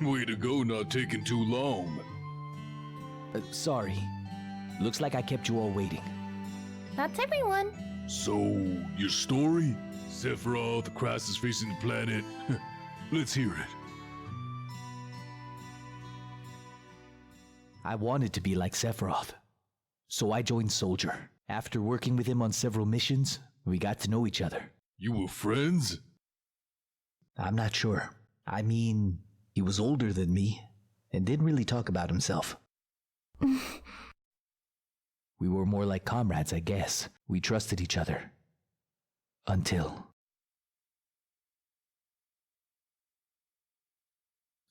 Way to go, not taking too long. Sorry. Looks like I kept you all waiting. That's everyone. So, your story? Sephiroth, the crisis facing the planet. Let's hear it. I wanted to be like Sephiroth. So I joined Soldier. After working with him on several missions, we got to know each other. You were friends? I'm not sure. I mean, he was older than me and didn't really talk about himself. We were more like comrades, I guess. We trusted each other. Until...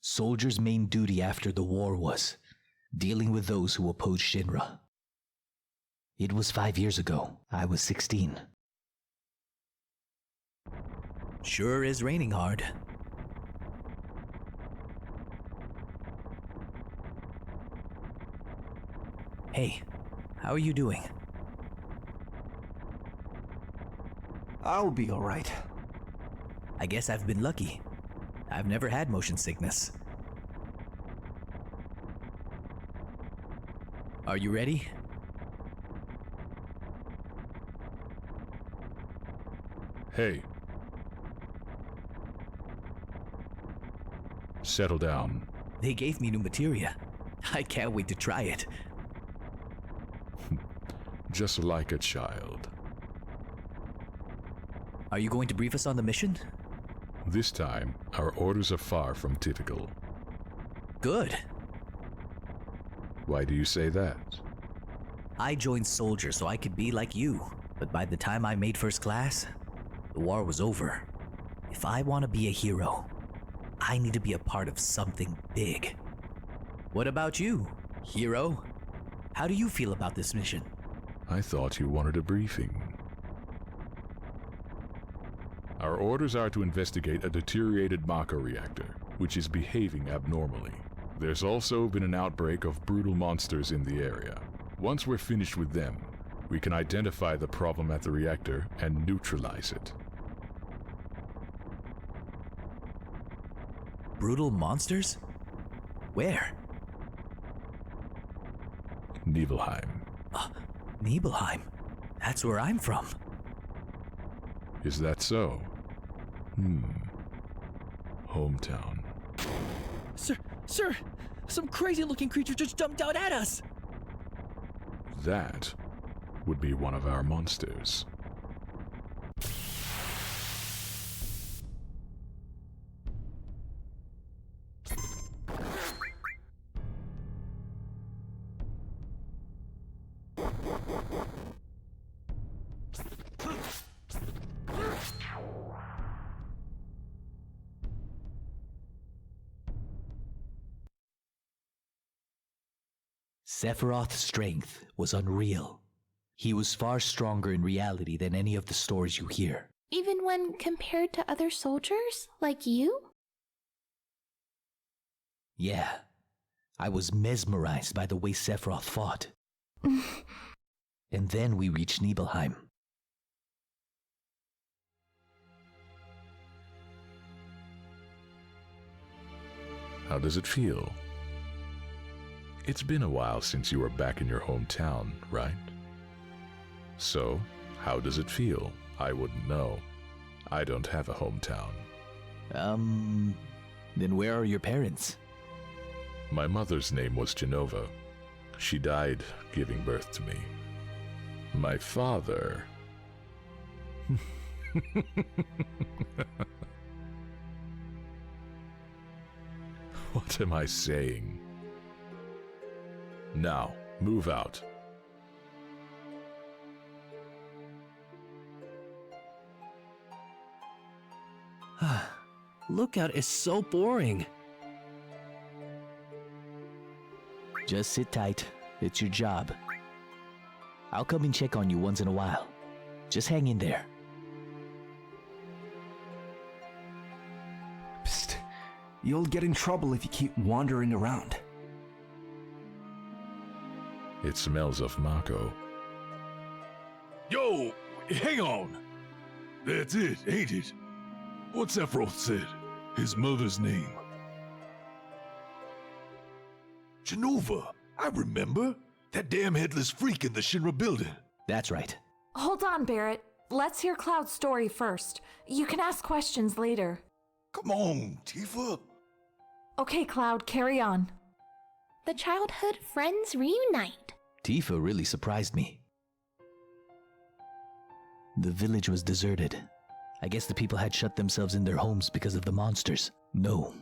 Soldier's main duty after the war was dealing with those who opposed Shinra. It was 5 years ago. I was 16. Sure is raining hard. Hey, how are you doing? I'll be alright. I guess I've been lucky. I've never had motion sickness. Are you ready? Hey. Settle down. They gave me new materia. I can't wait to try it. Just like a child. Are you going to brief us on the mission? This time, our orders are far from typical. Good. Why do you say that? I joined Soldier so I could be like you, but by the time I made first class, the war was over. If I want to be a hero, I need to be a part of something big. What about you, hero? How do you feel about this mission? I thought you wanted a briefing. Our orders are to investigate a deteriorated Mako reactor, which is behaving abnormally. There's also been an outbreak of brutal monsters in the area. Once we're finished with them, we can identify the problem at the reactor and neutralize it. Brutal monsters? Where? Nibelheim. Nibelheim. That's where I'm from. Is that so? Hometown. Sir, some crazy-looking creature just jumped out at us! That would be one of our monsters. Sephiroth's strength was unreal. He was far stronger in reality than any of the stories you hear. Even when compared to other soldiers, like you? Yeah, I was mesmerized by the way Sephiroth fought. And then we reached Nibelheim. How does it feel? It's been a while since you were back in your hometown, right? So, how does it feel? I wouldn't know. I don't have a hometown. Then where are your parents? My mother's name was Genova. She died giving birth to me. My father... What am I saying? Now, move out. Lookout is so boring. Just sit tight. It's your job. I'll come and check on you once in a while. Just hang in there. Psst. You'll get in trouble if you keep wandering around. It smells of Mako. Yo, hang on! That's it, ain't it? What Sephiroth said. His mother's name. Genova, I remember. That damn headless freak in the Shinra building. That's right. Hold on, Barrett. Let's hear Cloud's story first. You can ask questions later. Come on, Tifa. Okay, Cloud, carry on. The childhood friends reunite. Tifa really surprised me. The village was deserted. I guess the people had shut themselves in their homes because of the monsters. No.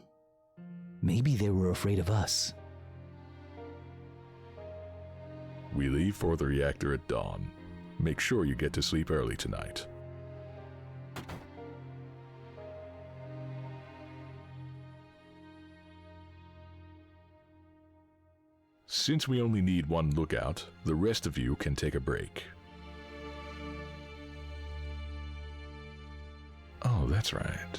Maybe they were afraid of us. We leave for the reactor at dawn. Make sure you get to sleep early tonight. Since we only need one lookout, the rest of you can take a break. Oh, that's right.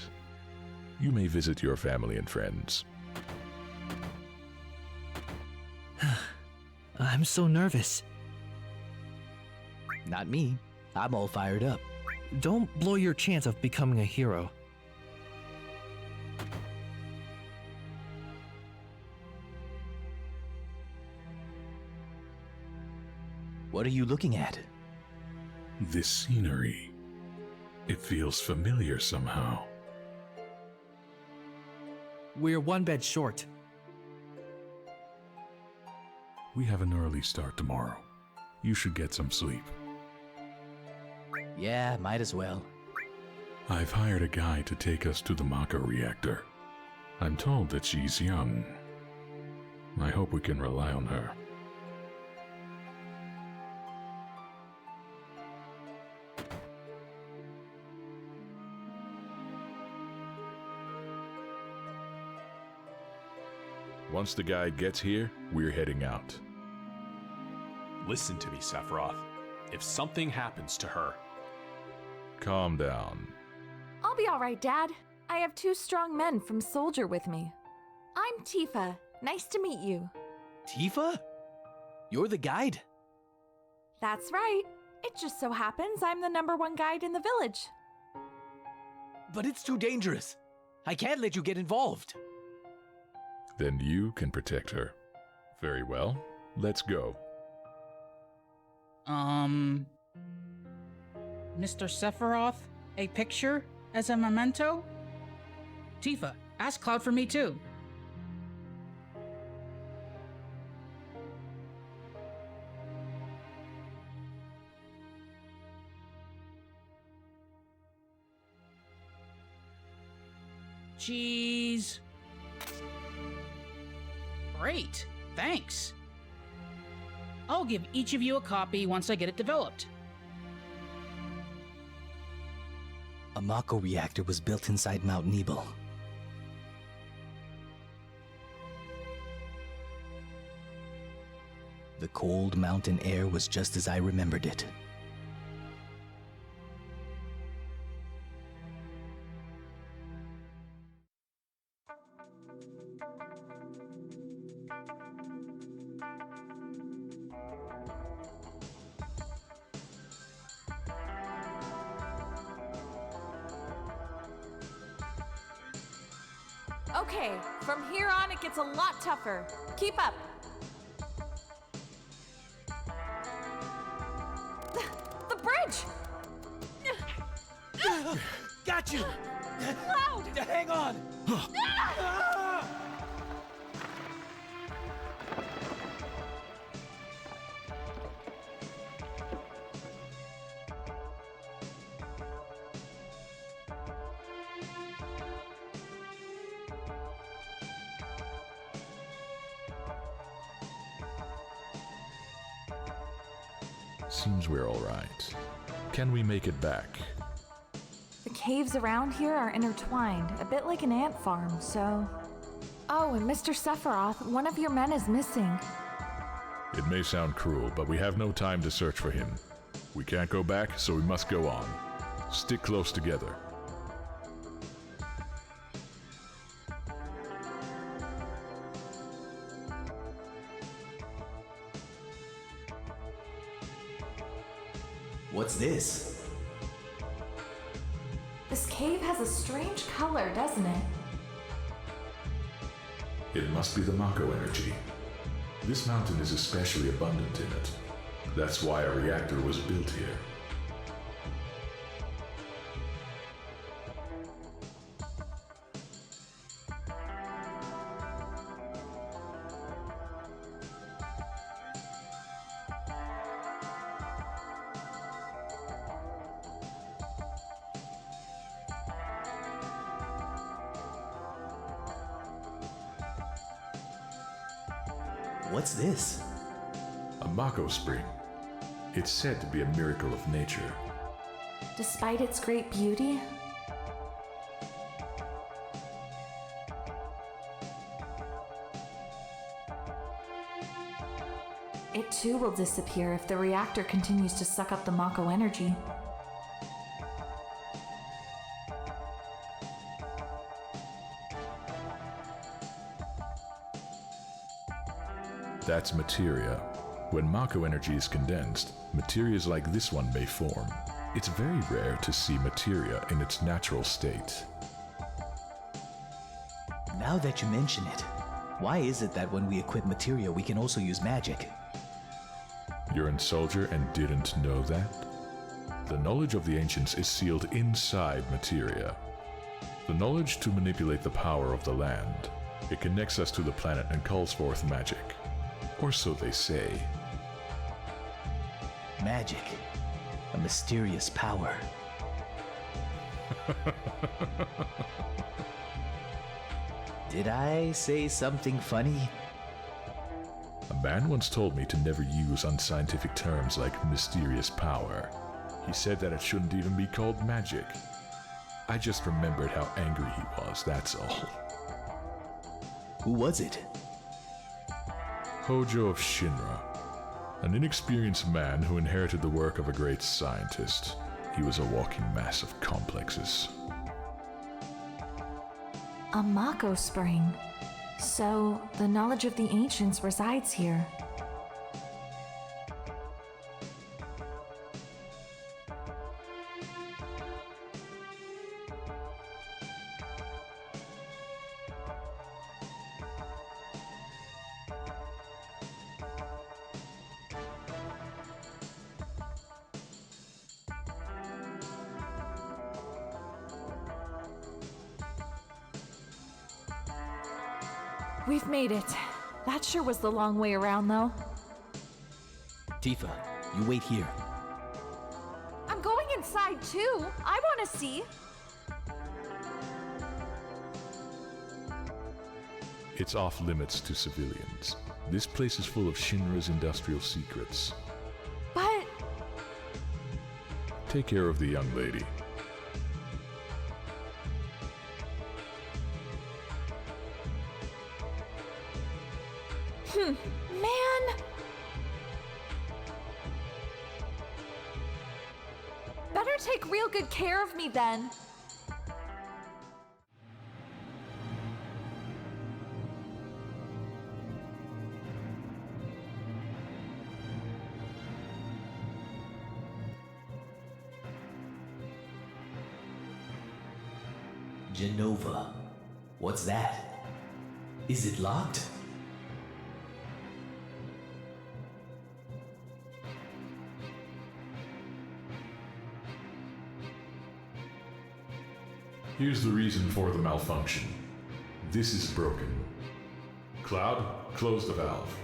You may visit your family and friends. I'm so nervous. Not me. I'm all fired up. Don't blow your chance of becoming a hero. What are you looking at? This scenery. It feels familiar somehow. We're one bed short. We have an early start tomorrow. You should get some sleep. Yeah, might as well. I've hired a guy to take us to the Mako reactor. I'm told that she's young. I hope we can rely on her. Once the guide gets here, we're heading out. Listen to me, Sephiroth. If something happens to her... Calm down. I'll be all right, Dad. I have 2 strong men from Soldier with me. I'm Tifa. Nice to meet you. Tifa? You're the guide? That's right. It just so happens I'm the #1 guide in the village. But it's too dangerous. I can't let you get involved. Then you can protect her. Very well. Let's go. Mr. Sephiroth, a picture as a memento? Tifa, ask Cloud for me too. Cheese. Great, thanks. I'll give each of you a copy once I get it developed. A Mako reactor was built inside Mount Nibel. The cold mountain air was just as I remembered it. Okay, from here on it gets a lot tougher. Keep up. The bridge! Got you! Cloud! Hang on! Seems we're all right. Can we make it back? The caves around here are intertwined, a bit like an ant farm, so... Oh, and Mr. Sephiroth, one of your men is missing. It may sound cruel, but we have no time to search for him. We can't go back, so we must go on. Stick close together. What's this? This cave has a strange color, doesn't it? It must be the Mako energy. This mountain is especially abundant in it. That's why a reactor was built here. What's this? A Mako spring. It's said to be a miracle of nature. Despite its great beauty, it too will disappear if the reactor continues to suck up the Mako energy. That's materia. When Mako energy is condensed, materias like this one may form. It's very rare to see materia in its natural state. Now that you mention it, why is it that when we equip materia, we can also use magic? You're a soldier and didn't know that? The knowledge of the ancients is sealed inside materia. The knowledge to manipulate the power of the land. It connects us to the planet and calls forth magic. Or so they say. Magic. A mysterious power. Did I say something funny? A man once told me to never use unscientific terms like mysterious power. He said that it shouldn't even be called magic. I just remembered how angry he was, that's all. Who was it? Hojo of Shinra. An inexperienced man who inherited the work of a great scientist. He was a walking mass of complexes. A Mako spring. So, the knowledge of the ancients resides here. We've made it. That sure was the long way around, though. Tifa, you wait here. I'm going inside, too. I want to see. It's off limits to civilians. This place is full of Shinra's industrial secrets. But... Take care of the young lady. Man! Better take real good care of me then. Genova. What's that? Is it locked? Here's the reason for the malfunction. This is broken. Cloud, close the valve.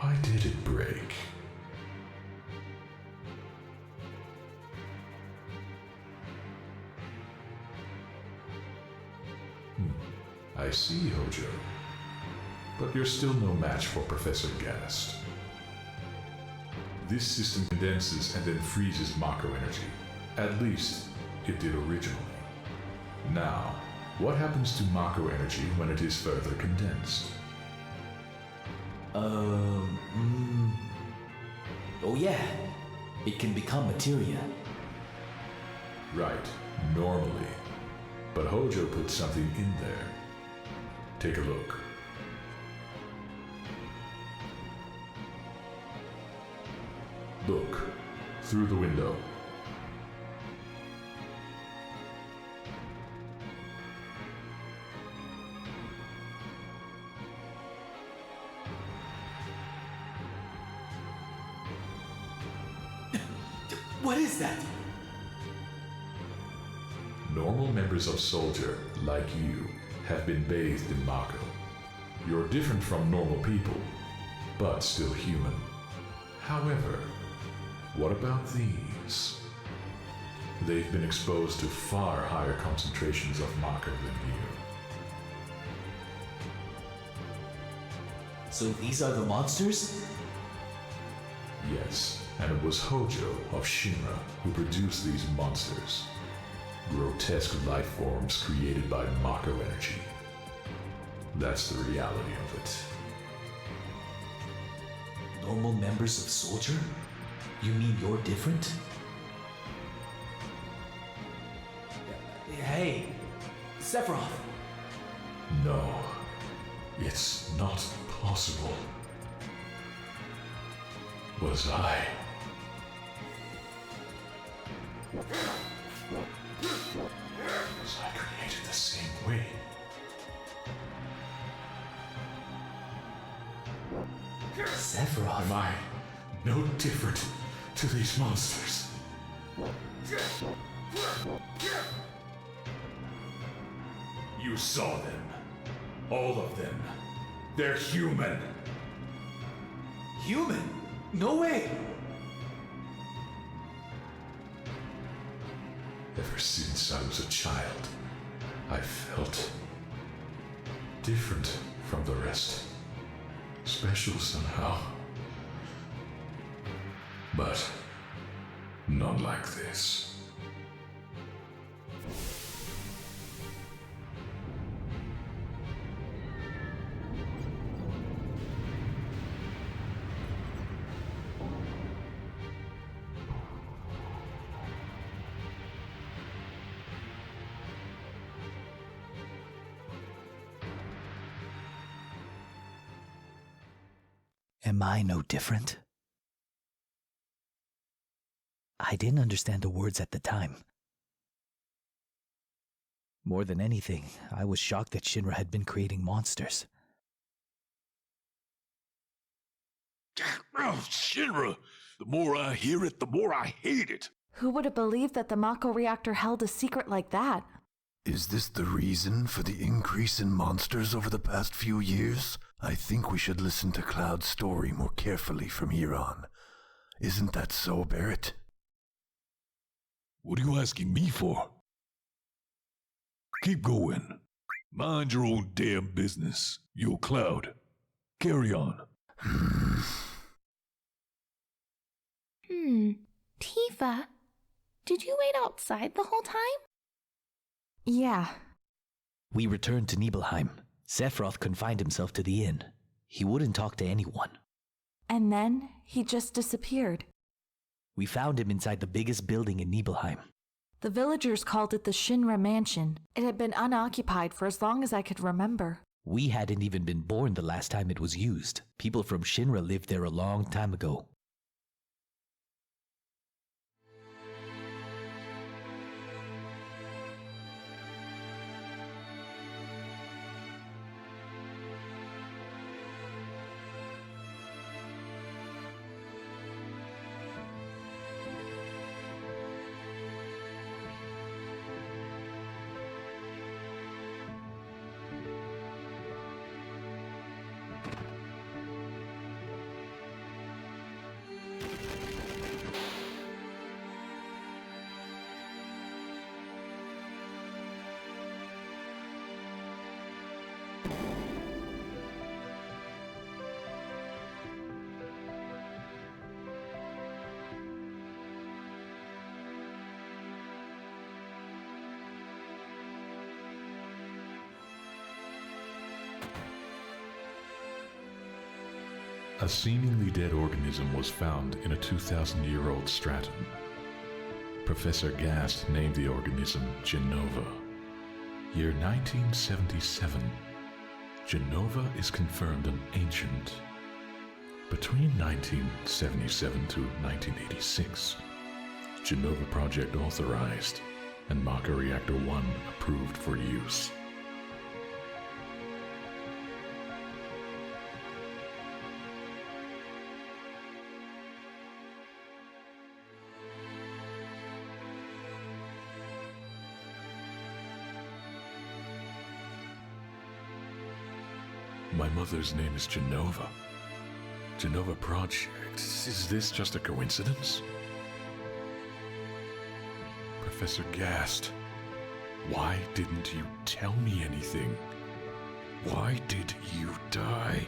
Why did it break? I see, Hojo. But you're still no match for Professor Gast. This system condenses and then freezes Mako energy. At least, it did originally. Now, what happens to Mako energy when it is further condensed? Oh yeah. It can become materia. Right, normally. But Hojo put something in there. Take a look. through the window. What is that? Normal members of Soldier, like you, have been bathed in Mako. You're different from normal people, but still human. However, what about these? They've been exposed to far higher concentrations of Mako than you. So these are the monsters? Yes, and it was Hojo of Shinra who produced these monsters. Grotesque life forms created by Mako energy. That's the reality of it. Normal members of Soldier? You mean you're different? Hey, Sephiroth! No, it's not possible. Was I? Was I created the same way? Sephiroth? Am I no different to these monsters? You saw them. All of them. They're human. Human? No way! Ever since I was a child, I felt different from the rest. Special somehow. But not like this. Am I no different? I didn't understand the words at the time. More than anything, I was shocked that Shinra had been creating monsters. Oh, Shinra! The more I hear it, the more I hate it. Who would have believed that the Mako reactor held a secret like that? Is this the reason for the increase in monsters over the past few years? I think we should listen to Cloud's story more carefully from here on. Isn't that so, Barrett? What are you asking me for? Keep going. Mind your own damn business. Yo, Cloud. Carry on. Tifa, did you wait outside the whole time? Yeah. We returned to Nibelheim. Sephiroth confined himself to the inn. He wouldn't talk to anyone. And then he just disappeared. We found him inside the biggest building in Nibelheim. The villagers called it the Shinra Mansion. It had been unoccupied for as long as I could remember. We hadn't even been born the last time it was used. People from Shinra lived there a long time ago. A seemingly dead organism was found in a 2,000-year-old stratum. Professor Gast named the organism Genova. Year 1977. Genova is confirmed an ancient. Between 1977 to 1986, Genova Project authorized, and Maka Reactor 1 approved for use. My mother's name is Genova. Genova Project. Is this just a coincidence? Professor Gast, why didn't you tell me anything? Why did you die?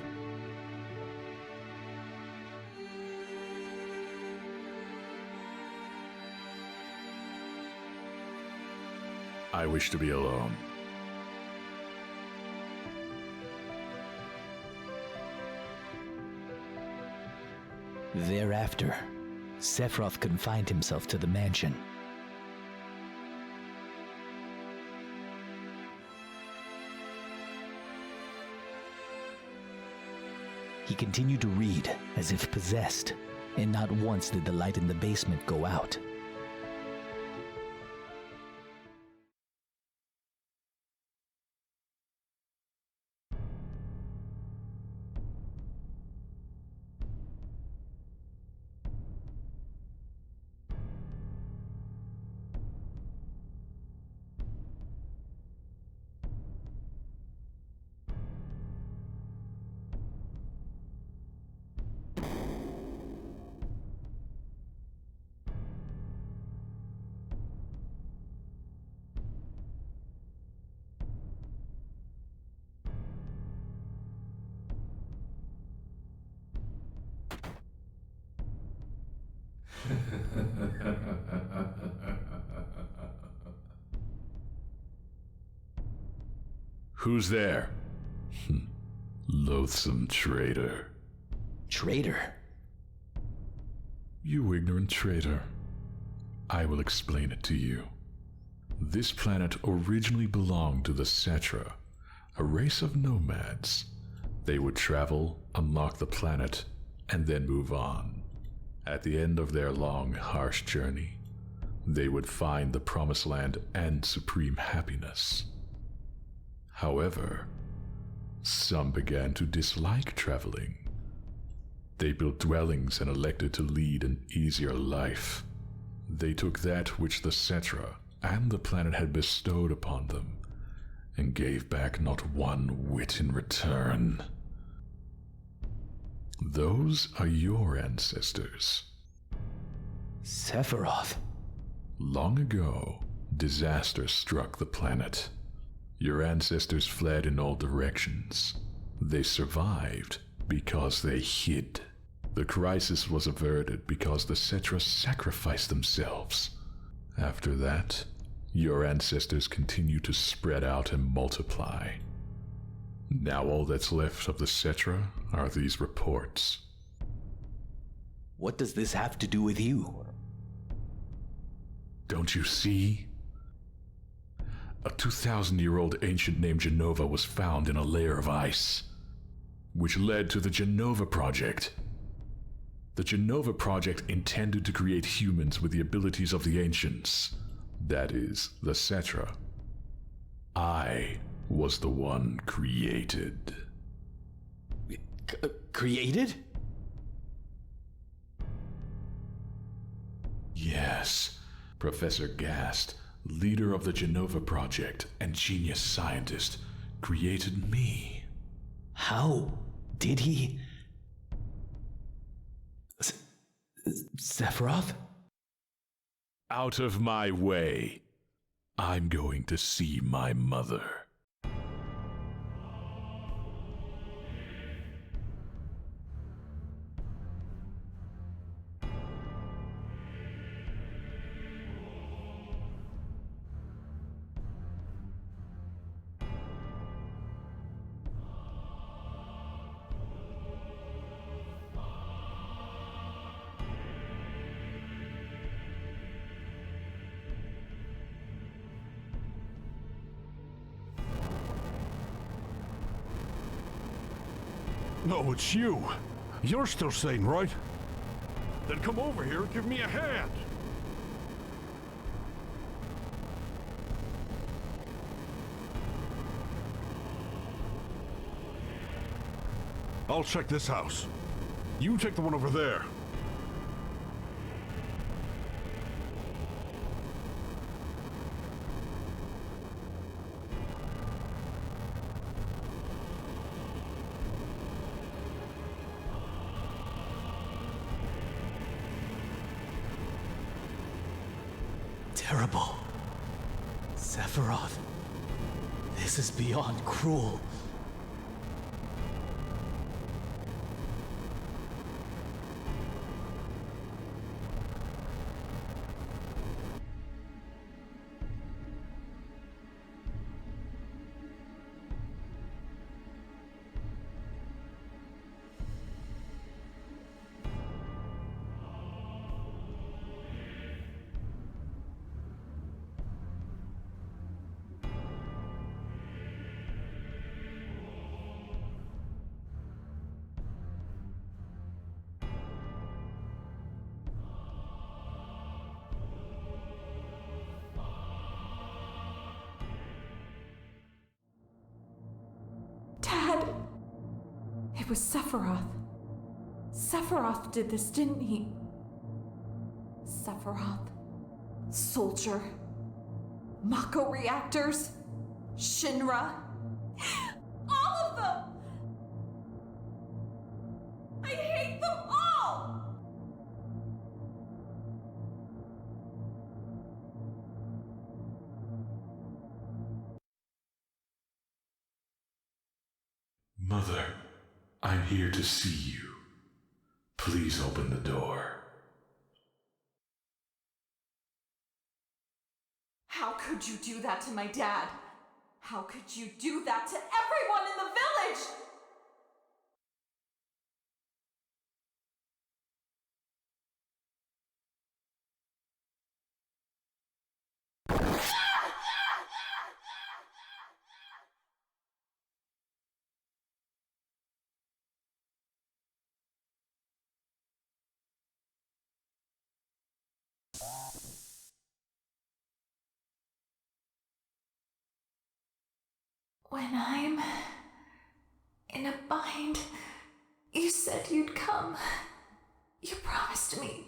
I wish to be alone. Thereafter, Sephiroth confined himself to the mansion. He continued to read as if possessed, and not once did the light in the basement go out. Who's there? Loathsome traitor. Traitor? You ignorant traitor. I will explain it to you. This planet originally belonged to the Cetra, a race of nomads. They would travel, unlock the planet, and then move on. At the end of their long, harsh journey, they would find the Promised Land and supreme happiness. However, some began to dislike traveling. They built dwellings and elected to lead an easier life. They took that which the Cetra and the planet had bestowed upon them, and gave back not one whit in return. Those are your ancestors. Sephiroth. Long ago, disaster struck the planet. Your ancestors fled in all directions. They survived because they hid. The crisis was averted because the Cetra sacrificed themselves. After that, your ancestors continue to spread out and multiply. Now all that's left of the Cetra are these reports. What does this have to do with you? Don't you see? A 2,000-year-old ancient named Genova was found in a layer of ice, which led to the Genova Project. The Genova Project intended to create humans with the abilities of the ancients, that is, the Cetra. I was the one created. Created? Yes, Professor Gast, leader of the Genova Project and genius scientist, created me. How did he? Sephiroth? Out of my way. I'm going to see my mother. No, it's you. You're still sane, right? Then come over here and give me a hand. I'll check this house. You take the one over there. Terrible. Sephiroth. This is beyond cruel. Dad! It was Sephiroth. Sephiroth did this, didn't he? Sephiroth. Soldier. Mako reactors. Shinra. All of them! I hate them all! Mother, I'm here to see you. Please open the door. How could you do that to my dad? How could you do that to everyone in the village? When I'm in a bind, you said you'd come. You promised me.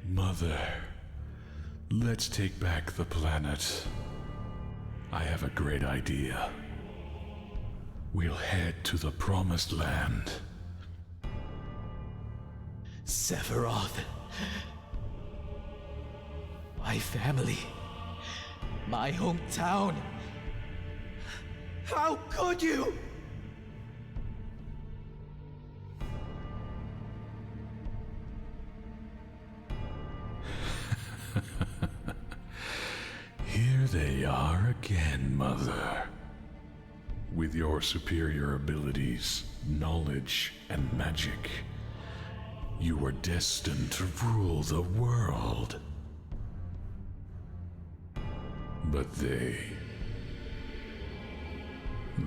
Mother, let's take back the planet. I have a great idea. We'll head to the Promised Land. Sephiroth. My family. My hometown. How could you? Here they are again, Mother. With your superior abilities, knowledge, and magic, you were destined to rule the world. But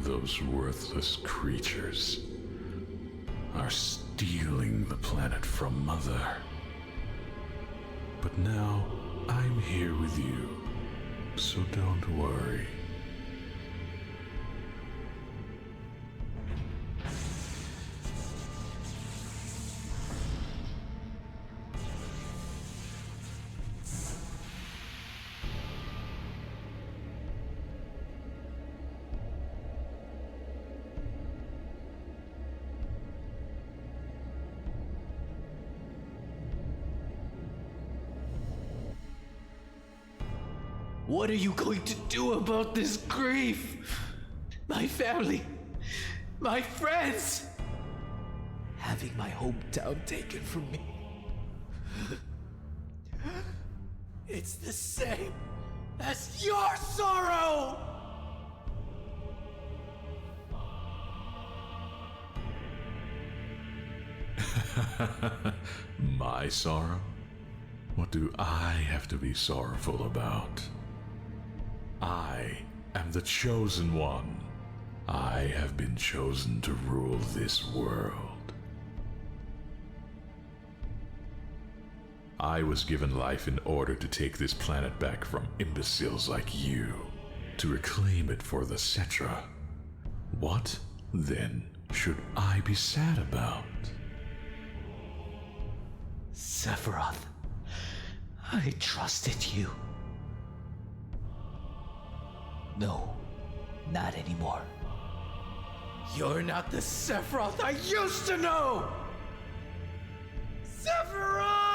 those worthless creatures, are stealing the planet from Mother. But now, I'm here with you. So don't worry. What are you going to do about this grief? My family, my friends, having my hometown taken from me. It's the same as your sorrow! My sorrow? What do I have to be sorrowful about? I am the chosen one. I have been chosen to rule this world. I was given life in order to take this planet back from imbeciles like you, to reclaim it for the Cetra. What, then, should I be sad about? Sephiroth, I trusted you. No, not anymore. You're not the Sephiroth I used to know! Sephiroth!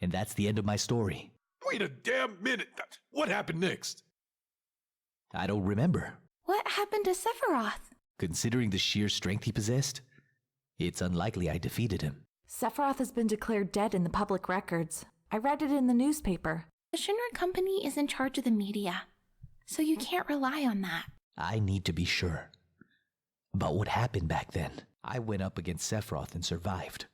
And that's the end of my story. Wait a damn minute! What happened next? I don't remember. What happened to Sephiroth? Considering the sheer strength he possessed, it's unlikely I defeated him. Sephiroth has been declared dead in the public records. I read it in the newspaper. The Shinra Company is in charge of the media, so you can't rely on that. I need to be sure. But what happened back then? I went up against Sephiroth and survived.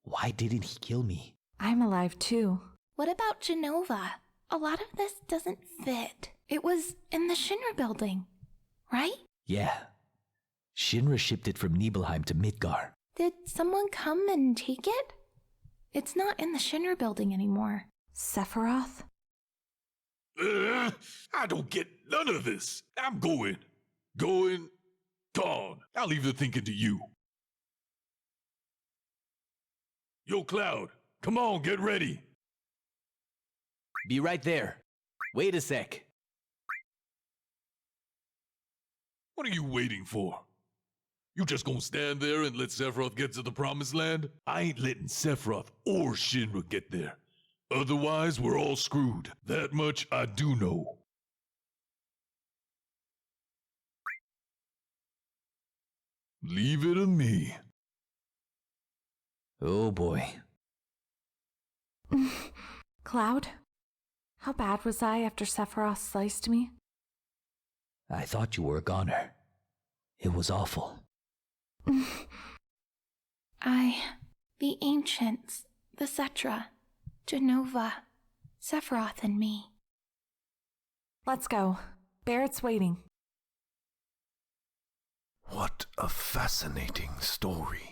Why didn't he kill me? I'm alive too. What about Genova? A lot of this doesn't fit. It was in the Shinra building, right? Yeah. Shinra shipped it from Nibelheim to Midgar. Did someone come and take it? It's not in the Shinra building anymore. Sephiroth? I don't get none of this. I'm going. Gone. I'll leave the thinking to you. Yo, Cloud, come on, get ready. Be right there. Wait a sec. What are you waiting for? You just gonna stand there and let Sephiroth get to the promised land? I ain't letting Sephiroth or Shinra get there. Otherwise, we're all screwed. That much I do know. Leave it to me. Oh boy. Cloud? How bad was I after Sephiroth sliced me? I thought you were a goner. It was awful. The ancients, the Cetra, Genova, Sephiroth, and me. Let's go. Barrett's waiting. What a fascinating story.